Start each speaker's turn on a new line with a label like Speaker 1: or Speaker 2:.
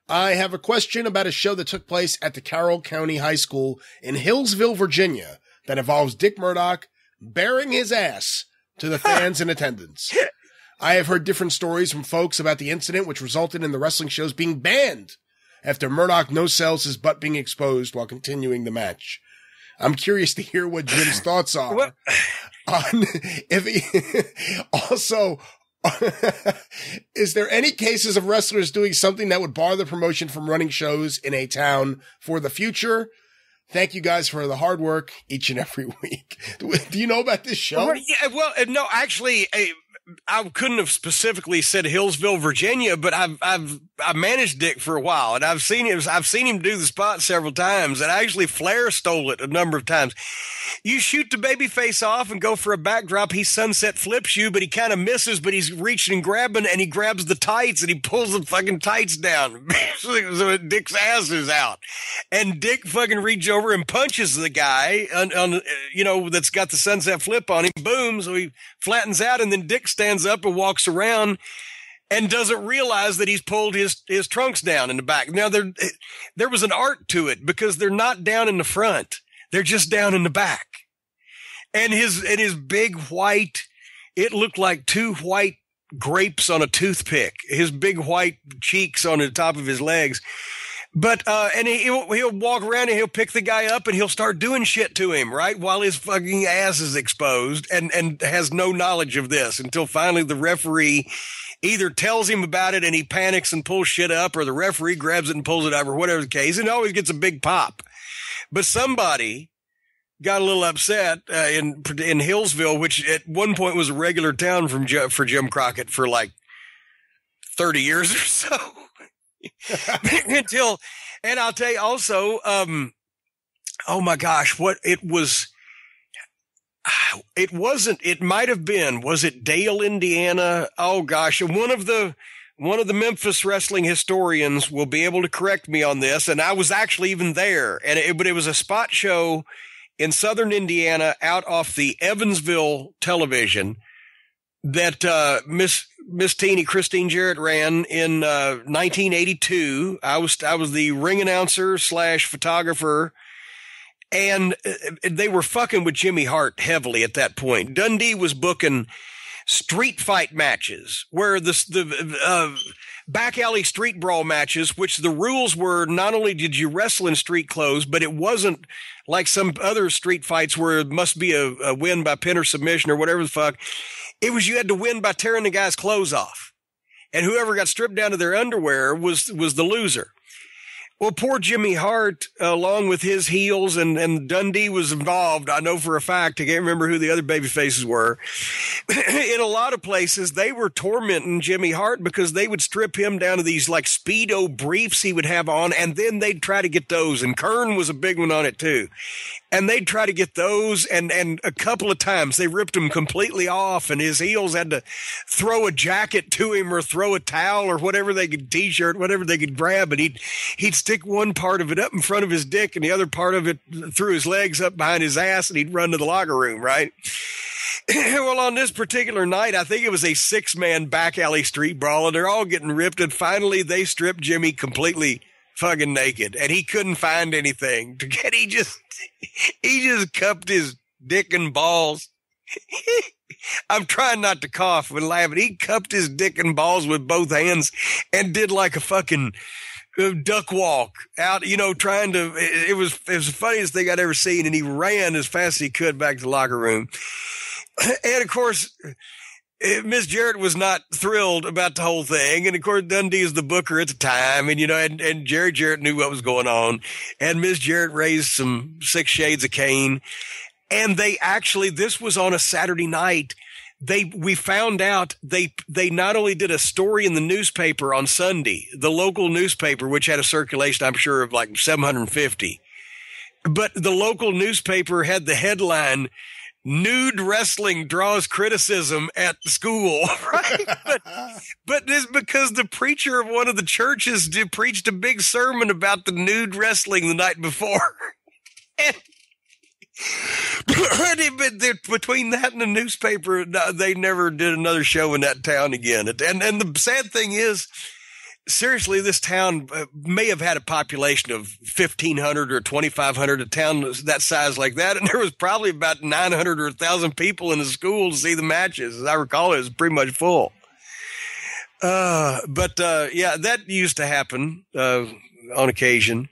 Speaker 1: I have a question about a show that took place at the Carroll County High School in Hillsville, Virginia, that involves Dick Murdoch bearing his ass to the fans in attendance. I have heard different stories from folks about the incident, which resulted in the wrestling shows being banned after Murdoch no-sells his butt being exposed while continuing the match. I'm curious to hear what Jim's thoughts are on if he also. Is there any cases of wrestlers doing something that would bar the promotion from running shows in a town for the future? Thank you guys for the hard work each and every week. Do you know about this show?
Speaker 2: Well, no, actually, I couldn't have specifically said Hillsville, Virginia, but I've managed Dick for a while, and I've seen him do the spot several times, and actually Flair stole it a number of times. You shoot the baby face off and go for a backdrop. He sunset flips you, but he kind of misses, but he's reaching and grabbing, and he grabs the tights and he pulls the fucking tights down. So Dick's ass is out. And Dick fucking reaches over and punches the guy on that's got the sunset flip on him. Boom. So he flattens out, and then Dick stands up and walks around and doesn't realize that he's pulled his trunks down in the back. Now there was an art to it because they're not down in the front. They're just down in the back. And his big white, it looked like two white grapes on a toothpick, his big white cheeks on the top of his legs. But, and he'll walk around and he'll pick the guy up and he'll start doing shit to him, right? While his fucking ass is exposed and has no knowledge of this until finally the referee either tells him about it and he panics and pulls shit up, or the referee grabs it and pulls it up, or whatever the case. And it always gets a big pop. But somebody got a little upset in Hillsville, which at one point was a regular town for Jim Crockett for like 30 years or so. And I'll tell you also, oh my gosh, it might have been, was it Dale, Indiana? Oh gosh. And one of the Memphis wrestling historians will be able to correct me on this. And I was actually even there, but it was a spot show in southern Indiana out off the Evansville television that, Miss Teeny, Christine Jarrett, ran in 1982. I was the ring announcer / photographer, and they were fucking with Jimmy Hart heavily at that point. Dundee was booking street fight matches where the back alley street brawl matches, which the rules were not only did you wrestle in street clothes, but it wasn't like some other street fights where it must be a win by pin or submission or whatever the fuck. It was you had to win by tearing the guy's clothes off. And whoever got stripped down to their underwear was the loser. Well, poor Jimmy Hart, along with his heels, and Dundee was involved. I know for a fact. I can't remember who the other baby faces were. In a lot of places, they were tormenting Jimmy Hart because they would strip him down to these like Speedo briefs he would have on, and then they'd try to get those. And Kern was a big one on it too. And they'd try to get those, and a couple of times they ripped him completely off, and his heels had to throw a jacket to him or throw a towel or whatever they could, t-shirt, whatever they could grab, and he'd stick one part of it up in front of his dick and the other part of it through his legs up behind his ass, and he'd run to the locker room, right? Well, on this particular night, I think it was a 6-man back alley street brawl, and they're all getting ripped, and finally they stripped Jimmy completely fucking naked, and he couldn't find anything to get. He just cupped his dick and balls. I'm trying not to cough and laugh, but he cupped his dick and balls with both hands and did like a fucking duck walk out, trying to, it was the funniest thing I'd ever seen. And he ran as fast as he could back to the locker room. And of course, Miss Jarrett was not thrilled about the whole thing. And of course, Dundee is the booker at the time. And, and Jerry Jarrett knew what was going on. And Miss Jarrett raised some 6 shades of Cain. And this was on a Saturday night. We found out they not only did a story in the newspaper on Sunday, the local newspaper, which had a circulation, I'm sure, of like 750. But the local newspaper had the headline, "Nude wrestling draws criticism at school," right? But it's because the preacher of one of the churches preached a big sermon about the nude wrestling the night before. But between that and the newspaper, they never did another show in that town again. And the sad thing is, seriously, this town may have had a population of 1,500 or 2,500, a town that size like that. And there was probably about 900 or 1,000 people in the school to see the matches. As I recall, it was pretty much full. But that used to happen on occasion.